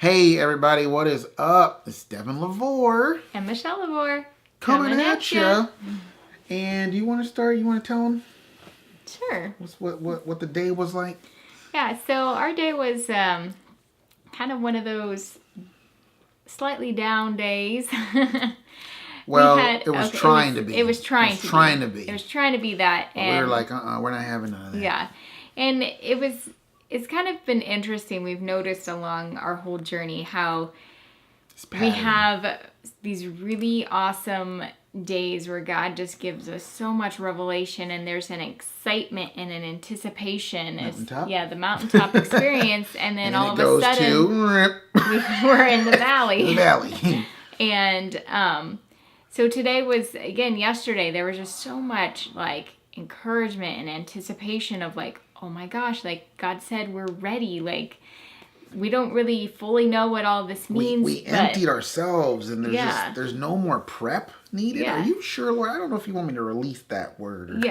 Hey everybody, what is up? It's Devin LaVore. And Michelle LaVore. Coming at ya. And you want to start? You want to tell them? Sure. What the day was like? Yeah, so our day was kind of one of those slightly down days. Well, it was trying to be. It was trying to be. It was trying to be that. And we were like, we're not having none of that. Yeah. And it's kind of been interesting. We've noticed along our whole journey how we have these really awesome days where God just gives us so much revelation, and there's an excitement and an anticipation. Mountaintop? Yeah, the mountaintop experience, and then all of a sudden we're in the valley. The valley. And so today was, again, yesterday, there was just so much like encouragement and anticipation of like, oh my gosh, like God said we're ready. Like we don't really fully know what all this means. We emptied ourselves, and there's no more prep needed. Yeah. Are you sure, Lord? I don't know if you want me to release that word.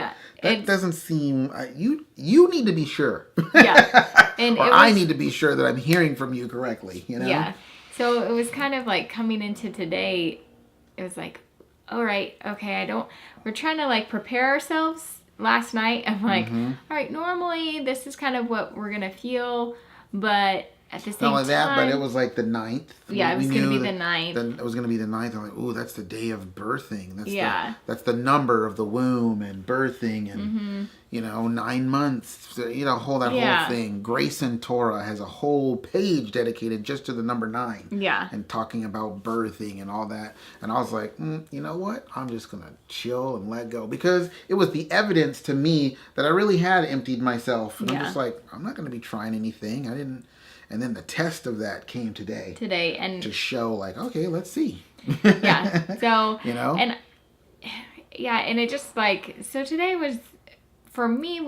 That doesn't seem. You need to be sure. Yeah, I need to be sure that I'm hearing from you correctly. You know. Yeah. So it was kind of like coming into today. It was like, all right, okay, we're trying to like prepare ourselves. Last night, I'm like, all right, normally this is kind of what we're going to feel, but at the same time... Not only that, but it was like the 9th. Yeah, it was going to be the 9th. It was going to be the 9th. I'm like, ooh, that's the day of birthing. That's the number of the womb and birthing and, 9 months. Whole thing. Grace and Torah has a whole page dedicated just to the number 9. Yeah. And talking about birthing and all that. And I was like, you know what? I'm just going to chill and let go. Because it was the evidence to me that I really had emptied myself. And I'm just like, I'm not going to be trying anything. I didn't... And then the test of that came today. And to show like, okay, let's see. Yeah. So and it just like, so today was, for me,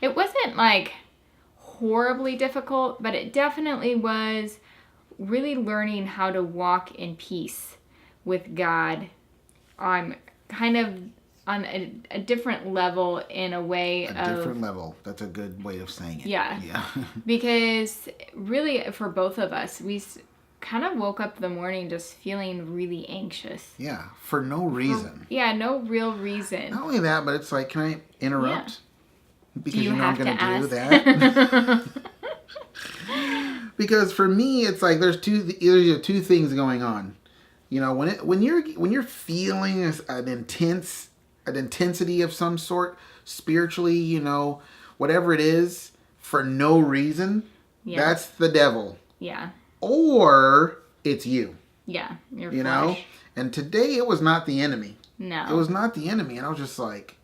it wasn't like horribly difficult, but it definitely was really learning how to walk in peace with God on kind of on a different level, in a way different level. That's a good way of saying it. Yeah. Because really, for both of us, we kind of woke up in the morning just feeling really anxious. Yeah, for no reason. No real reason. Not only that, but it's like, can I interrupt? Yeah. Because I'm going to do that. Because for me, it's like there's two things going on. When you're feeling an intensity of some sort, spiritually, whatever it is, for no reason, that's the devil. Yeah. Or it's you. Yeah, your flesh. And today it was not the enemy. No. It was not the enemy. And I was just like,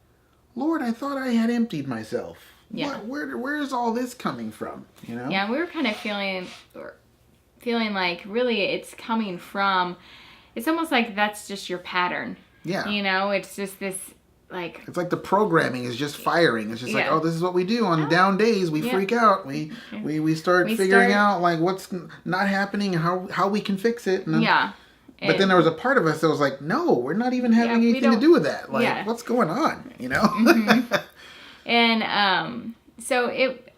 Lord, I thought I had emptied myself. Yeah. Where is all this coming from? Yeah, we were kind of feeling like really it's coming from, it's almost like that's just your pattern. Yeah. It's just this, like... It's like the programming is just firing. It's just like, oh, this is what we do on down days. We freak out. We start figuring out, like, what's not happening and how we can fix it. And but then there was a part of us that was like, no, we're not even having anything to do with that. Like, what's going on, Mm-hmm. And so it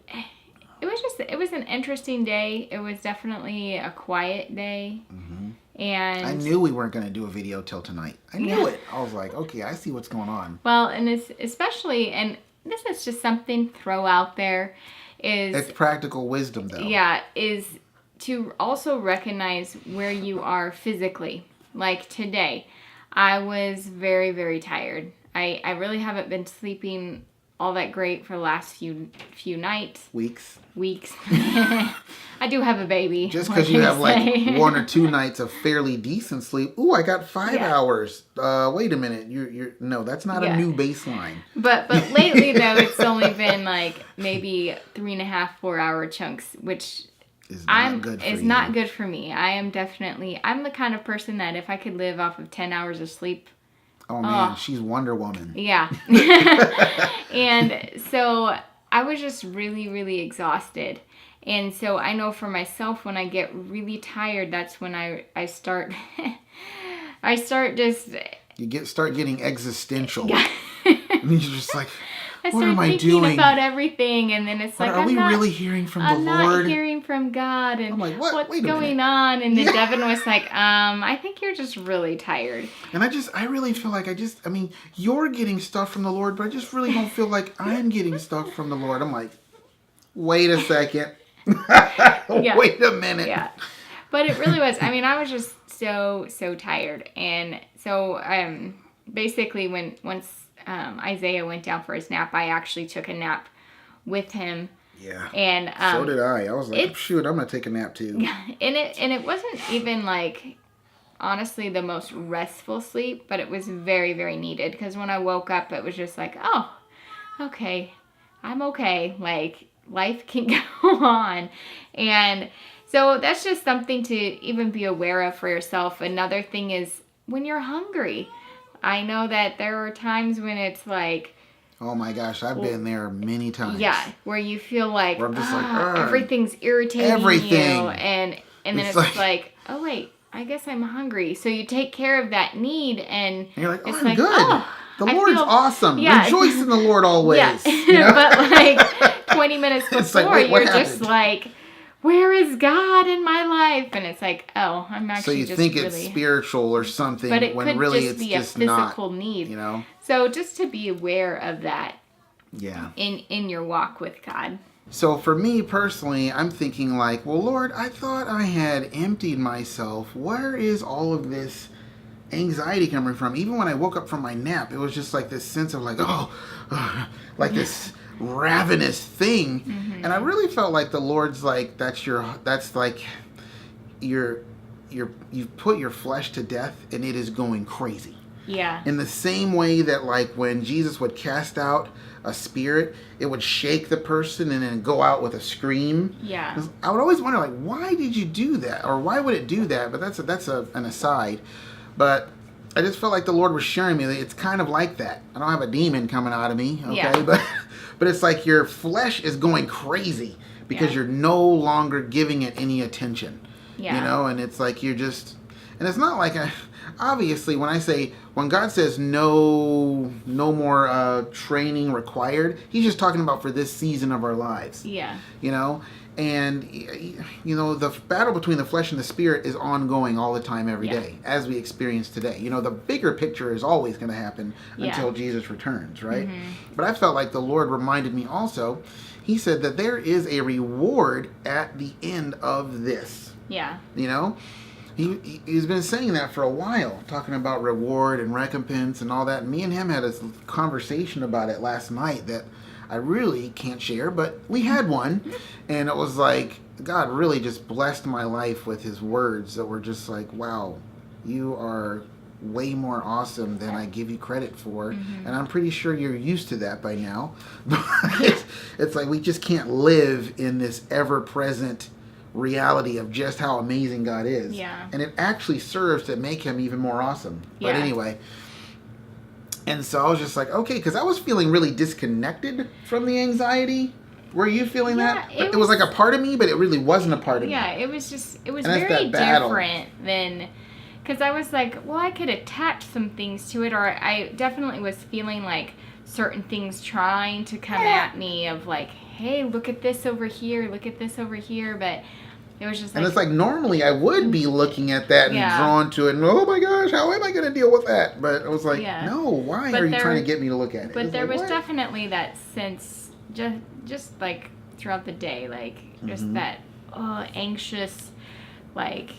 was an interesting day. It was definitely a quiet day. Mm-hmm. And I knew we weren't going to do a video till tonight. I knew it. I was like, okay, I see what's going on. Well, and it's especially, and this is just something to throw out there, it's practical wisdom, though. Yeah, is to also recognize where you are physically. Like today, I was very, very tired. I really haven't been sleeping all that great for the last few nights. Weeks. I do have a baby. Just because you have like 1 or 2 nights of fairly decent sleep. Ooh, I got 5 hours. Wait a minute. No, that's not a new baseline. But lately though, it's only been like maybe 3.5, 4 hour chunks, which is not good for me. I'm the kind of person that if I could live off of 10 hours of sleep. Oh man, she's Wonder Woman. Yeah. And so I was just really, really exhausted. And so I know for myself, when I get really tired, that's when I start You start getting existential. Yeah. And you're just like, what am I thinking doing? about everything, and then it's like, are we really hearing from the Lord? I'm not hearing from God, and I'm like, what's going on? And then Devin was like, I think you're just really tired. And I really feel like you're getting stuff from the Lord, but I just really don't feel like I'm getting stuff from the Lord. I'm like, wait a second. Wait a minute. Yeah. But it really was. I was just so tired. And so basically once Isaiah went down for his nap, I actually took a nap with him. Yeah. And so did I. I was like, shoot, I'm going to take a nap too. Yeah. And it wasn't even like, honestly, the most restful sleep, but it was very, very needed. Because when I woke up, it was just like, oh, okay, I'm okay. Like, life can go on. And so that's just something to even be aware of for yourself. Another thing is when you're hungry. I know that there are times when it's like, oh my gosh, I've been there many times. Yeah, where you feel like, where I'm just everything's irritating you. And then it's like, oh wait, I guess I'm hungry. So you take care of that need, and you're like, I'm good. The Lord's awesome. Yeah. Rejoice in the Lord always. Yeah. You know? But like 20 minutes before, you're just like, where is God in my life? And it's like, oh, I'm actually just So you think it's spiritual or something, but it when could really just it's be just a physical not, need. You know? So just to be aware of that. Yeah. In your walk with God. So for me personally, I'm thinking like, well, Lord, I thought I had emptied myself. Where is all of this anxiety coming from? Even when I woke up from my nap, it was just like this sense of like, like this ravenous thing. Mm-hmm. And I really felt like the Lord's like, you've put your flesh to death and it is going crazy. Yeah. In the same way that like when Jesus would cast out a spirit, it would shake the person and then go out with a scream. Yeah. I would always wonder like, why did you do that? Or why would it do that? But that's an aside. But I just felt like the Lord was showing me that it's kind of like that. I don't have a demon coming out of me, okay? Yeah. But it's like your flesh is going crazy because you're no longer giving it any attention. Yeah. You know, and it's like you're just, and it's not like obviously when God says no more training required, he's just talking about for this season of our lives. Yeah. You know, and you know, the battle between the flesh and the spirit is ongoing all the time, every day, as we experience today. You know, the bigger picture is always going to happen until Jesus returns, right? Mm-hmm. But I felt like the Lord reminded me also, he said that there is a reward at the end of this. Yeah. You know? He's been saying that for a while, talking about reward and recompense and all that. Me and him had a conversation about it last night that I really can't share, but we had one. And it was like, God really just blessed my life with his words that were just like, wow, you are way more awesome than I give you credit for. Mm-hmm. And I'm pretty sure you're used to that by now. But it's like we just can't live in this ever-present reality of just how amazing God is. Yeah. And it actually serves to make him even more awesome. But anyway. And so I was just like, okay, because I was feeling really disconnected from the anxiety. Were you feeling that? It was like a part of me, but it really wasn't a part of me. Yeah, it was very different than, because I was like, well, I could attach some things to it, or I definitely was feeling like certain things trying to come at me of like, hey, look at this over here, but it was just like... And it's like, normally I would be looking at that and drawn to it, and oh my gosh, how am I going to deal with that? But I was like, no, why are you trying to get me to look at it? But there was definitely that sense, just like throughout the day, like just that anxious, like...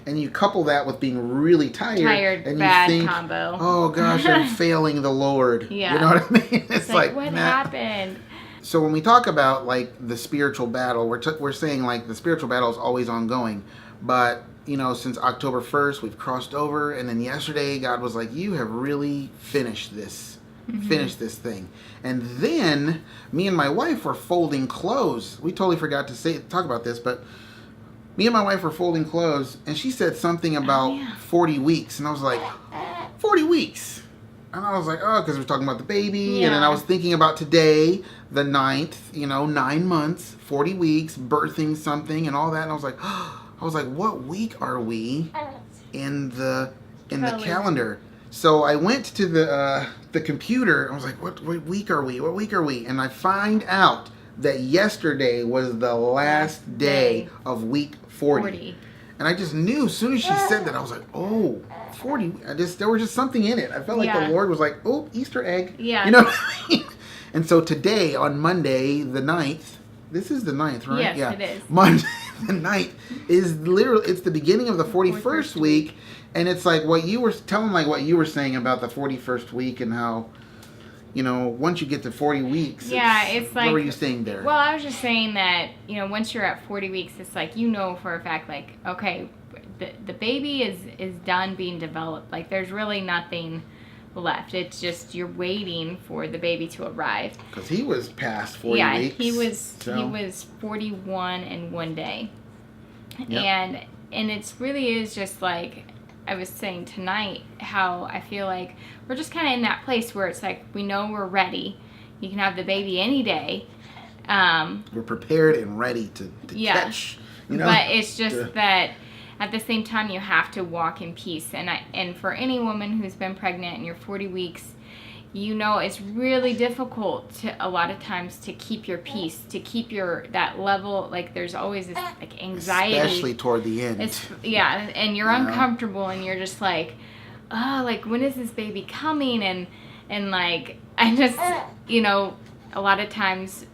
And you couple that with being really tired and bad you think, combo. Oh gosh, I'm failing the Lord. Yeah. You know what I mean? It's like what happened? So when we talk about like the spiritual battle, we're saying like the spiritual battle is always ongoing. But, you know, since October 1st, we've crossed over. And then yesterday, God was like, you have really finished this. Mm-hmm. Finish this thing. And then me and my wife were folding clothes. We totally forgot to talk about this, but me and my wife were folding clothes, and she said something about 40 weeks. And I was like, 40 weeks? And I was like, oh, because we're talking about the baby. Yeah. And then I was thinking about today, the 9th, 9 months, 40 weeks, birthing something and all that. And I was like, what week are we in the calendar? So I went to the computer. I was like, what week are we? What week are we? And I find out that yesterday was the last day of week 40. And I just knew as soon as she said that, I was like, oh, 40. There was just something in it. I felt like the Lord was like, oh, Easter egg. Yeah. You know what I mean? And so today, on Monday, the 9th, this is the 9th, right? Yes, it is. Monday, the 9th, is literally, it's the beginning of the 41st week. And it's like what you were saying about the 41st week and how, once you get to 40 weeks. Yeah, it's like. What were you saying there? Well, I was just saying that, once you're at 40 weeks, it's like, for a fact, like, okay, the baby is done being developed. Like, there's really nothing left. It's just you're waiting for the baby to arrive. Because he was past 40 weeks. Yeah, he was 41 in one day. Yep. And it's really is just like I was saying tonight, how I feel like we're just kind of in that place where it's like we know we're ready. You can have the baby any day. We're prepared and ready to catch. But it's just that at the same time you have to walk in peace. And for any woman who's been pregnant and you're 40 weeks, it's really difficult a lot of times to keep your peace, to keep that level, like there's always this like anxiety. Especially toward the end. And you're uncomfortable and you're just like, oh, like when is this baby coming? And like, I just, a lot of times,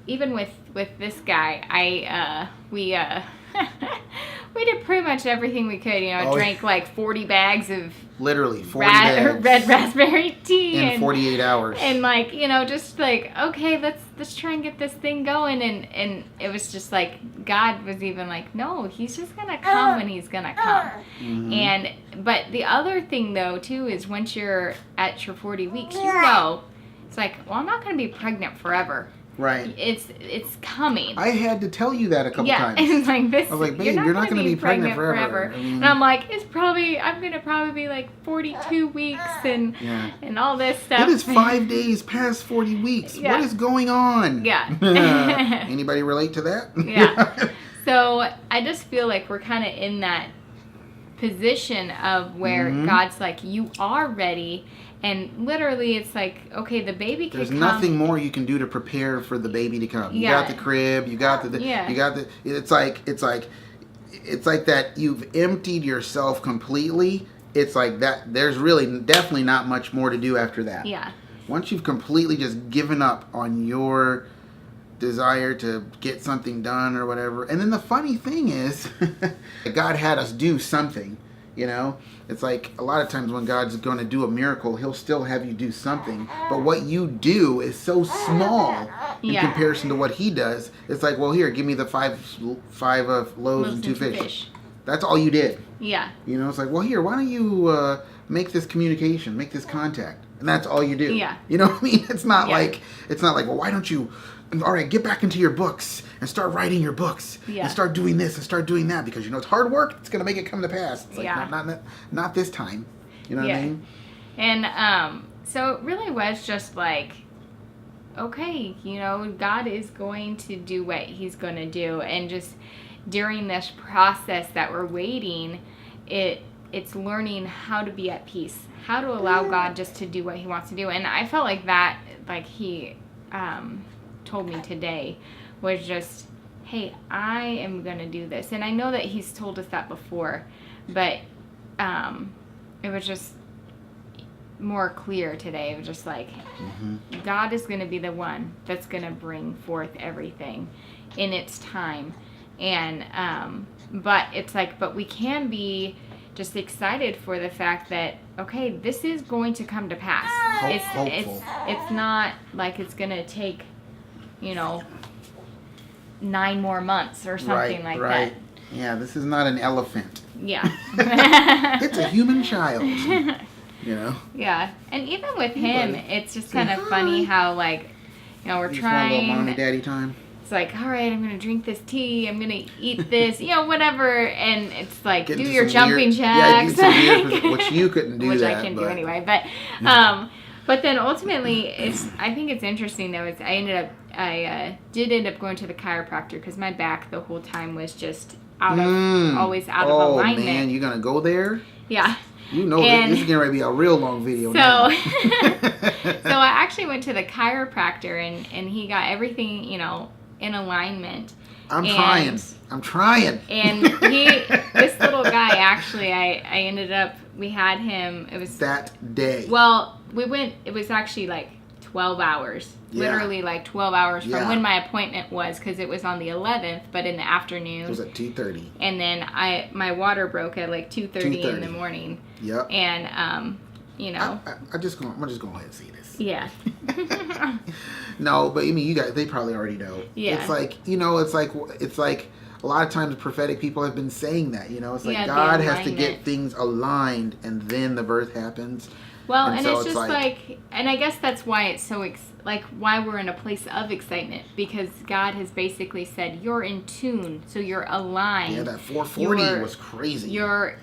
even with this guy, we did pretty much everything we could, drank like 40 bags of literally 40 bags red raspberry tea in 48 hours. And like, just like, okay, let's try and get this thing going. And it was just like, God was even like, no, he's just going to come when he's going to come. Mm-hmm. But the other thing though, too, is once you're at your 40 weeks, it's like, well, I'm not going to be pregnant forever. Right. It's coming. I had to tell you that a couple times. Yeah, and like this. I was like, babe, you're not going to be pregnant forever. I mean, and I'm like, I'm going to probably be like 42 weeks and all this stuff. It is 5 days past 40 weeks. Yeah. What is going on? Yeah. Anybody relate to that? Yeah. So I just feel like we're kind of in that position of where God's like, you are ready. And literally, it's like, okay, the baby can come. There's nothing more you can do to prepare for the baby to come. You got the crib. You got the. It's like that. You've emptied yourself completely. It's like that. There's really definitely not much more to do after that. Yeah. Once you've completely just given up on your desire to get something done or whatever, and then the funny thing is, God had us do something. It's like a lot of times when God's going to do a miracle, he'll still have you do something. But what you do is so small in comparison to what he does. It's like, well, here, give me the five loaves and two fish. That's all you did. Yeah. It's like, well, here, why don't you make this communication, make this contact. And that's all you do. Yeah. You know what I mean? It's not like, well, why don't you, all right, get back into your books and start writing your books and start doing this and start doing that because it's hard work. It's going to make it come to pass. It's like not this time. You know what I mean? And so it really was just like, okay, God is going to do what he's going to do. And just during this process that we're waiting, it's learning how to be at peace, how to allow God just to do what he wants to do. And I felt like that, like he told me today, was just, hey, I am going to do this. And I know that he's told us that before, but it was just more clear today. It was just like, God is going to be the one that's going to bring forth everything in its time. And but it's like, but we can be just excited for the fact that, okay, this is going to come to pass. It's not like it's going to take 9 more months or something that. Yeah, this is not an elephant. Yeah. It's a human child. Yeah, and even with him, it's just kind of funny how we're trying. Just want a little mommy daddy time. It's like, all right, I'm going to drink this tea. I'm going to eat this, whatever. And it's like, do your jumping jacks. Which you couldn't do which I can do anyway. But then ultimately, I think it's interesting, though, is I did end up going to the chiropractor because my back the whole time was just always out of alignment. Oh, man, you going to go there? Yeah. You know that this is going to be a real long video now. So I actually went to the chiropractor and he got everything, in alignment. I'm trying. And this little guy, actually, I ended up, we had him, it was... That day. Well, it was actually like 12 hours. Yeah. Literally like 12 hours from when my appointment was, because it was on the 11th, but in the afternoon. It was at 2:30. And then my water broke at like 2:30 in the morning. Yep. And, I'm just going to go ahead and say this. Yeah. No, but I mean, you guys, they probably already know. Yeah. It's like, it's like a lot of times prophetic people have been saying that, it's like God has to get things aligned and then the birth happens. Well, and so it's just like, and I guess that's why it's so, why we're in a place of excitement, because God has basically said, you're in tune, so you're aligned. Yeah, that 440 was crazy. You're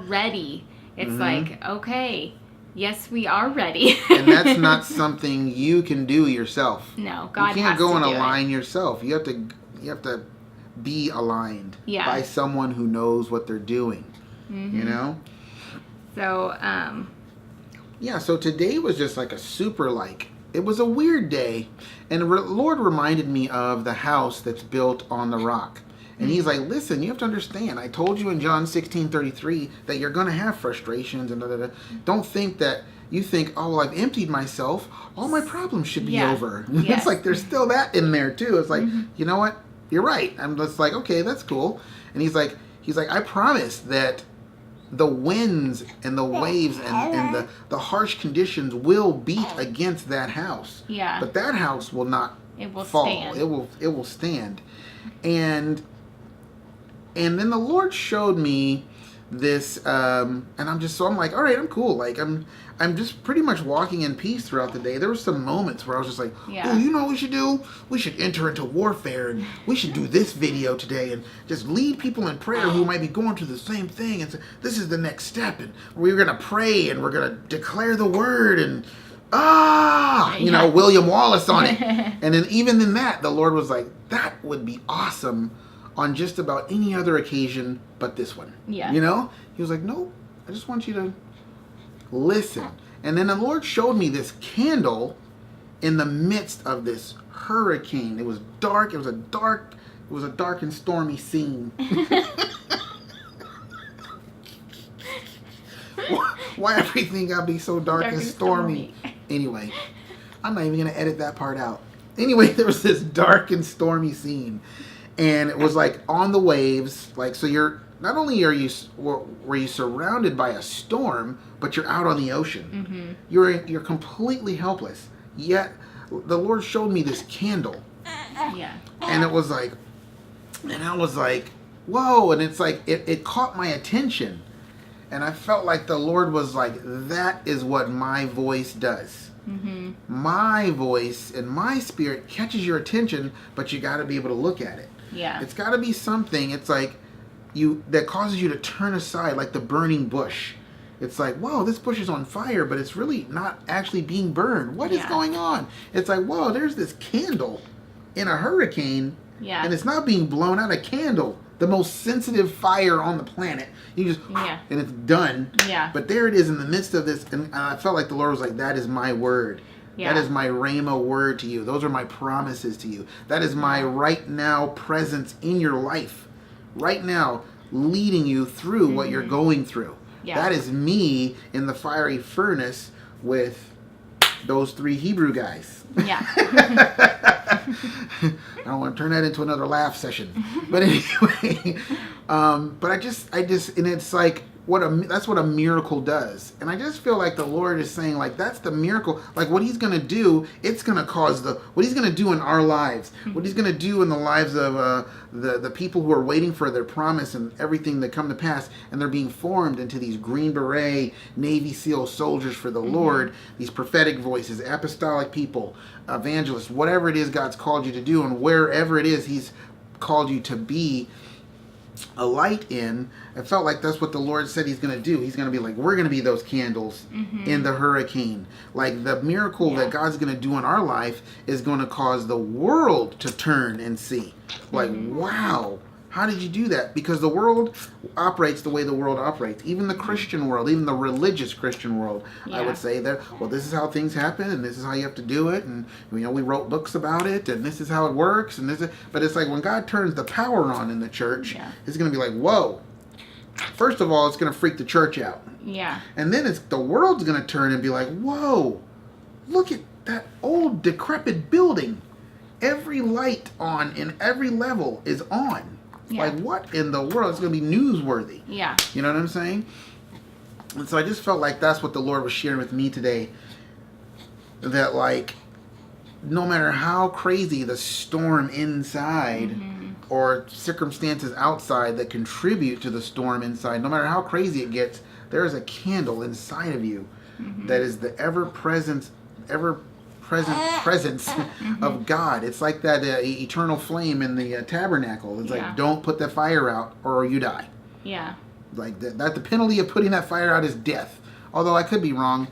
ready. It's like, okay, yes, we are ready. And that's not something you can do yourself. No, God has to do it. You can't go and align yourself. You have to be aligned by someone who knows what they're doing. Mm-hmm. So, yeah, so today was just like a super, it was a weird day. And the Lord reminded me of the house that's built on the rock. And he's like, listen, you have to understand. I told you in John 16:33 that you're going to have frustrations and da-da-da. Don't think that you think, oh, well, I've emptied myself. All my problems should be over. Yes. It's like there's still that in there, too. It's like, you know what? You're right. I'm just like, okay, that's cool. And he's like, I promise that the winds and the waves and the harsh conditions will beat against that house. Yeah. But that house will not fall. Stand. It will stand. And then the Lord showed me this, and I'm like, all right, I'm cool. Like I'm just pretty much walking in peace throughout the day. There were some moments where I was just like, oh, you know what we should do? We should enter into warfare, and we should do this video today and just lead people in prayer who might be going through the same thing. And say, this is the next step, and we're going to pray, and we're going to declare the word, and William Wallace on it. And then even in that, the Lord was like, that would be awesome on just about any other occasion but this one. Yeah. He was like, no, I just want you to listen. And then the Lord showed me this candle in the midst of this hurricane. It was dark. It was a dark and stormy scene. Why everything gotta be so dark and stormy? Anyway, I'm not even gonna edit that part out. Anyway, there was this dark and stormy scene, and it was like on the waves. Like, so you're not only were you surrounded by a storm, but you're out on the ocean. Mm-hmm. You're completely helpless. Yet the Lord showed me this candle. Yeah. And it was like, and I was like, whoa! And it's like it caught my attention. And I felt like the Lord was like, that is what my voice does. Mm-hmm. My voice and my spirit catches your attention, but you got to be able to look at it. Yeah. It's got to be something, it's like, that causes you to turn aside, like the burning bush. It's like, whoa, this bush is on fire, but it's really not actually being burned. What is going on? It's like, whoa, there's this candle in a hurricane, and it's not being blown out. A candle, the most sensitive fire on the planet. You just, and it's done. Yeah. But there it is in the midst of this, and I felt like the Lord was like, that is my word. Yeah. That is my rhema word to you. Those are my promises to you. That is my right now presence in your life. Right now, leading you through what you're going through. Yeah. That is me in the fiery furnace with those 3 Hebrew guys. Yeah. I don't want to turn that into another laugh session. But anyway, but I just, and it's like, that's what a miracle does. And I just feel like the Lord is saying, like, that's the miracle. Like, what he's going to do, it's going to cause what he's going to do in our lives, what he's going to do in the lives of the people who are waiting for their promise and everything that come to pass, and they're being formed into these Green Beret, Navy SEAL soldiers for the Lord, these prophetic voices, apostolic people, evangelists, whatever it is God's called you to do, and wherever it is he's called you to be a light in. I felt like that's what the Lord said he's going to do. He's going to be like, we're going to be those candles in the hurricane. Like, the miracle that God's going to do in our life is going to cause the world to turn and see. Like, wow, How did you do that? Because the world operates the way the world operates. Even the Christian world, even the religious Christian world, I would say that, well, this is how things happen, and this is how you have to do it, and we wrote books about it, and this is how it works, and but it's like when God turns the power on in the church, it's going to be like, whoa. First of all, it's going to freak the church out. Yeah. And then the world's going to turn and be like, whoa, look at that old decrepit building. Every light on in every level is on. Yeah. Like, what in the world? It's going to be newsworthy. Yeah. You know what I'm saying? And so I just felt like that's what the Lord was sharing with me today. That, like, no matter how crazy the storm inside or circumstances outside that contribute to the storm inside, no matter how crazy it gets, there is a candle inside of you that is the ever-present presence of God. It's like that eternal flame in the tabernacle. It's like, don't put the fire out or you die. Yeah. Like that the penalty of putting that fire out is death. Although I could be wrong.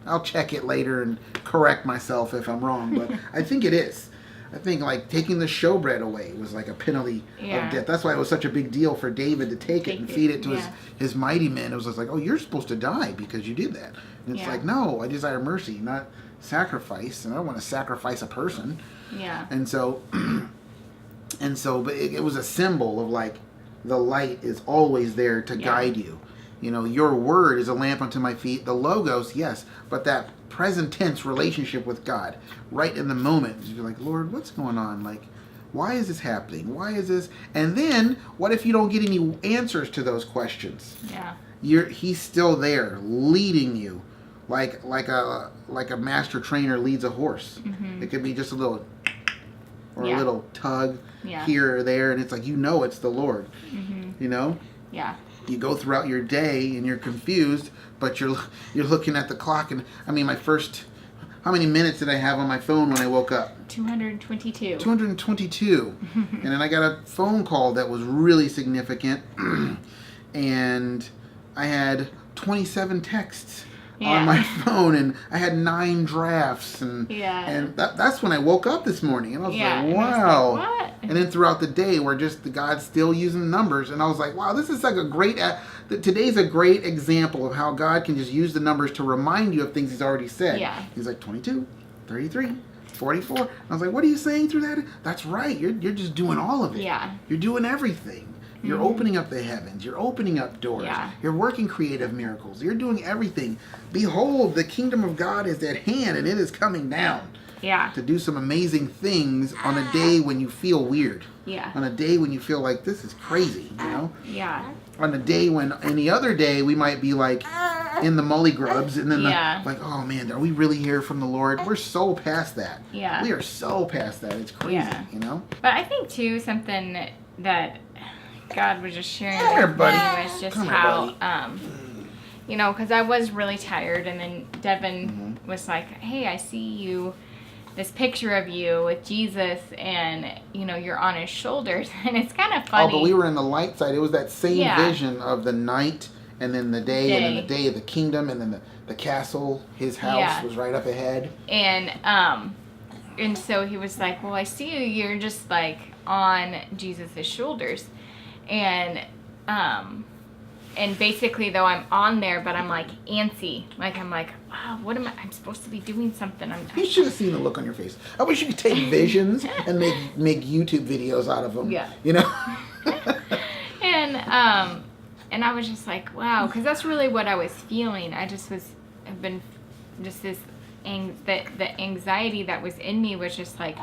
I'll check it later and correct myself if I'm wrong. But I think it is. I think like taking the showbread away was like a penalty of death. That's why it was such a big deal for David to take it and feed it to his mighty men. It was just like, oh, you're supposed to die because you did that. And it's like, no, I desire mercy, not sacrifice, and I don't want to sacrifice a person. Yeah. And so but it was a symbol of like the light is always there to guide you. You know, your word is a lamp unto my feet. The logos, yes, but that present tense relationship with God, right in the moment, you're like, Lord, what's going on? Like, why is this happening? Why is this? And then, what if you don't get any answers to those questions? Yeah. He's still there, leading you. Like a master trainer leads a horse. It could be just a little or a little tug here or there, and it's like it's the Lord. You know? Yeah. You go throughout your day and you're confused, but you're looking at the clock, and I mean how many minutes did I have on my phone when I woke up? 222. 222. And then I got a phone call that was really significant, and I had 27 texts on my phone, and I had 9 drafts, and that's when I woke up this morning, and I was like, wow. Like, what? And then throughout the day, we're just God's still using numbers, and I was like, wow, this is like a great. Today's a great example of how God can just use the numbers to remind you of things He's already said. Yeah. He's like 22, 33, 44. I was like, what are you saying through that? That's right. You're just doing all of it. Yeah. You're doing everything. You're opening up the heavens. You're opening up doors. Yeah. You're working creative miracles. You're doing everything. Behold, the kingdom of God is at hand, and it is coming down. Yeah. To do some amazing things on a day when you feel weird. Yeah. On a day when you feel like this is crazy, you know? Yeah. On a day when any other day we might be like in the mully grubs, and then like, oh man, are we really here from the Lord? We're so past that. Yeah. We are so past that. It's crazy, you know? But I think too, something that God was just sharing with me was just how, you know, because I was really tired, and then Devin was like, hey, I see you, this picture of you with Jesus, and, you know, you're on his shoulders, and it's kind of funny. Oh, but we were in the light side. It was that same vision of the night, and then the day, and then the day of the kingdom, and then the castle, his house was right up ahead. And so he was like, well, I see you, you're just like on Jesus' shoulders. And basically, though, I'm on there, but I'm like antsy. Like, I'm like, wow, what am I? I'm supposed to be doing something. You should have seen the look on your face. I wish you could take visions and make YouTube videos out of them. Yeah. You know? And I was just like, wow, because that's really what I was feeling. Have been just this, the anxiety that was in me was just like,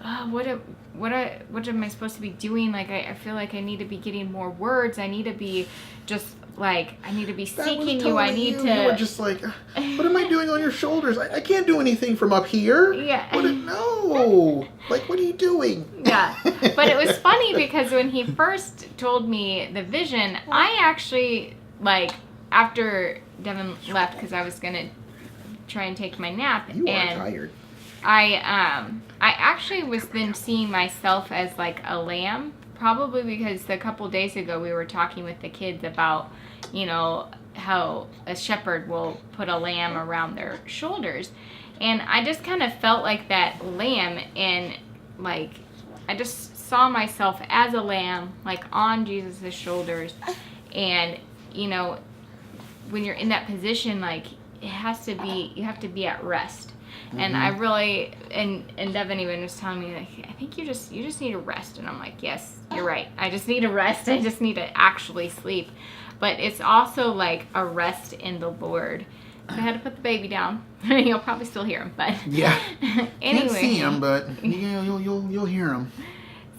oh, what am I supposed to be doing? Like, I feel like I need to be getting more words. I need to be just like, I need to be seeking you. I need to. You were just like, what am I doing on your shoulders? I can't do anything from up here. Yeah. No. Like, what are you doing? Yeah. But it was funny because when he first told me the vision, I actually, like, after Devin left, because I was going to try and take my nap. You are tired. I actually was then seeing myself as like a lamb, probably because a couple days ago we were talking with the kids about, you know, how a shepherd will put a lamb around their shoulders. And I just kind of felt like that lamb, and like I just saw myself as a lamb, like on Jesus' shoulders. And, you know, when you're in that position, like, you have to be at rest. Mm-hmm. And I really, and Devin even was telling me, like, I think you just need to rest. And I'm like, yes, you're right. I just need to rest. I just need to actually sleep. But it's also like a rest in the Lord. So I had to put the baby down. You'll probably still hear him, but yeah. Anyway, can't see him, but you'll hear him.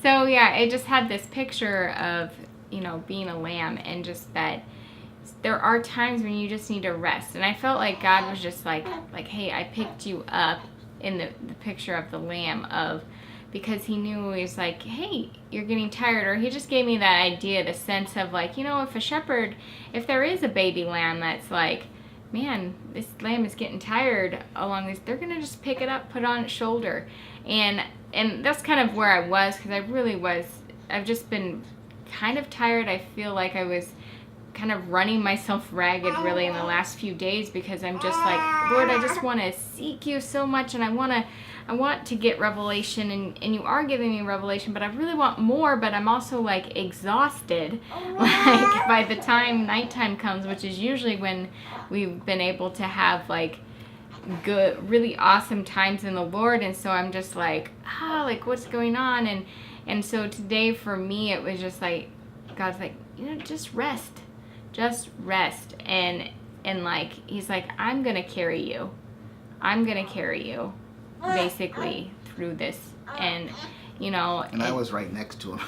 So yeah, it just had this picture of, you know, being a lamb, and just that there are times when you just need to rest. And I felt like God was just like, hey, I picked you up in the picture of the lamb, because he knew, he was like, hey, you're getting tired. Or he just gave me that idea, the sense of like, you know, if there is a baby lamb that's like, man, this lamb is getting tired along this, they're going to just pick it up, put it on its shoulder. And that's kind of where I was, because I've just been kind of tired. I feel like I was kind of running myself ragged really in the last few days, because I'm just like, Lord, I just want to seek you so much, and I want to get revelation, and you are giving me revelation, but I really want more. But I'm also like exhausted, like by the time nighttime comes, which is usually when we've been able to have like good, really awesome times in the Lord. And so I'm just like, like what's going on? And so today for me, it was just like, God's like, you know, just rest, and like, he's like, I'm gonna carry you basically through this. And you know, and I was right next to him.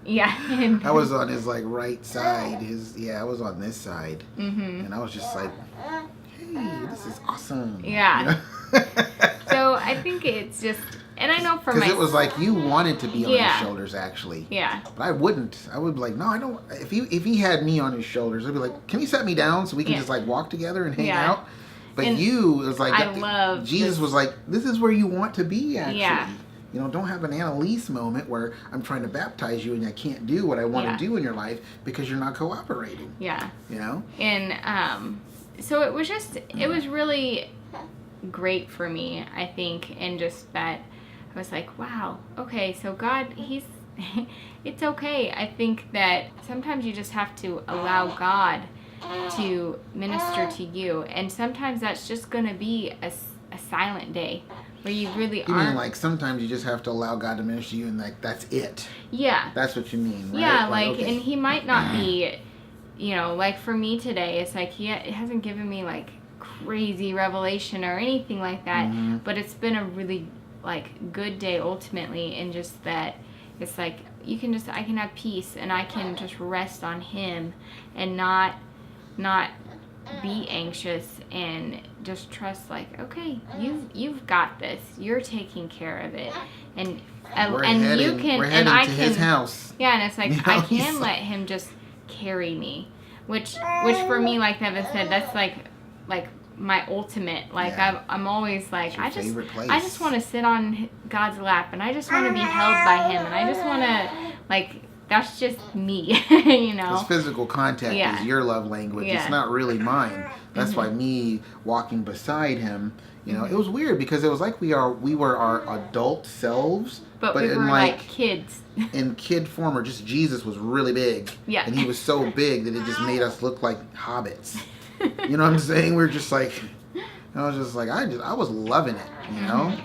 Yeah. I was on his like right side, I was on this side. Mm-hmm. And I was just like, hey, this is awesome. Yeah. You know? So I think it's just, and I know for myself, because it was like you wanted to be on his shoulders, actually. Yeah. But I wouldn't. I would be like, no, I don't. If he had me on his shoulders, I'd be like, can you set me down so we can just like walk together and hang out? But it was like, Jesus was like, this is where you want to be, actually. Yeah. You know, don't have an Annalise moment where I'm trying to baptize you and I can't do what I want to do in your life because you're not cooperating. Yeah. You know? And so it was really great for me, I think, and just that I was like, wow, okay, so God, it's okay. I think that sometimes you just have to allow God to minister to you, and sometimes that's just going to be a silent day where you really aren't. You mean like sometimes you just have to allow God to minister to you, and like that's it? Yeah. That's what you mean, right? Yeah, like okay. And he might not be, you know, like for me today, it's like it hasn't given me like crazy revelation or anything like that, mm-hmm. but it's been a really like good day ultimately, and just that it's like I can have peace, and I can just rest on him and not be anxious, and just trust like, okay, you've got this, you're taking care of it, and you can, and I can, his house. Yeah, and it's like, you know, I can let him just carry me, which for me, like Devin said, that's like my ultimate, like I'm always like, I just want to sit on God's lap, and I just want to be held by him, and I just want to like, that's just me, you know. Because physical contact is your love language. Yeah. It's not really mine. That's why me walking beside him, you know, it was weird, because it was like we were our adult selves, but we were like kids. In kid form, or just Jesus was really big. Yeah. And he was so big that it just made us look like hobbits. You know what I'm saying? We're just like, I was just like, I was loving it, you know.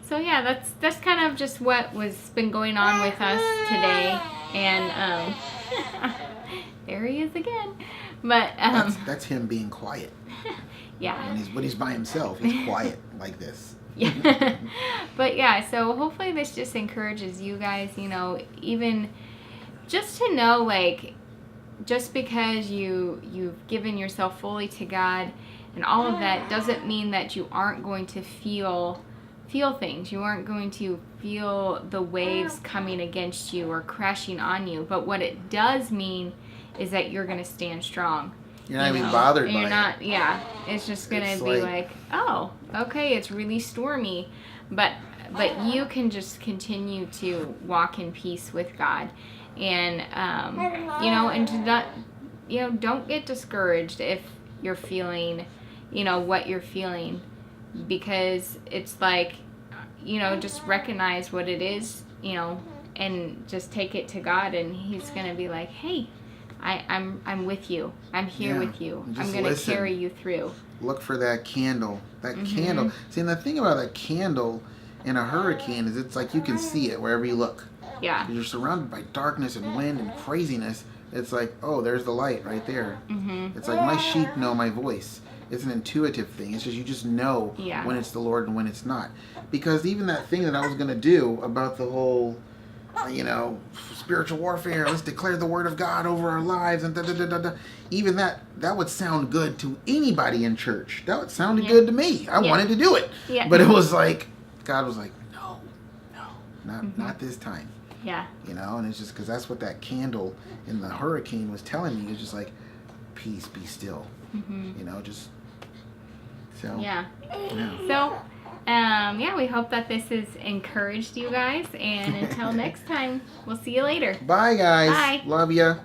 So yeah, that's kind of just what was been going on with us today. And there he is again. But that's him being quiet. Yeah. When he's by himself, he's quiet like this. Yeah. But yeah, so hopefully this just encourages you guys, you know, even just to know, like, just because you've given yourself fully to God and all of that doesn't mean that you aren't going to feel things. You aren't going to feel the waves coming against you or crashing on you. But what it does mean is that you're going to stand strong. You're not even bothered by it. You're not, yeah. It's just going to be like, oh, okay, it's really stormy. But you can just continue to walk in peace with God. And, you know, and to not, you know, don't get discouraged if you're feeling, you know, what you're feeling. Because it's like, you know, just recognize what it is, you know, and just take it to God, and He's gonna be like, hey, I'm with you. I'm here with you. I'm gonna carry you through. Look for that candle. That candle. See, and the thing about that candle in a hurricane is it's like you can see it wherever you look. Yeah. You're surrounded by darkness and wind and craziness. It's like, oh, there's the light right there. It's like my sheep know my voice. It's an intuitive thing. It's just you just know when it's the Lord and when it's not. Because even that thing that I was gonna do about the whole, spiritual warfare, let's declare the word of God over our lives and even that would sound good to anybody in church. That would sound good to me. I wanted to do it. Yeah. But it was like, God was like, no, not this time. Yeah. And it's just because that's what that candle in the hurricane was telling me. It's just like, peace, be still. Just so. Yeah. So, we hope that this has encouraged you guys. And until next time, we'll see you later. Bye, guys. Bye. Love ya.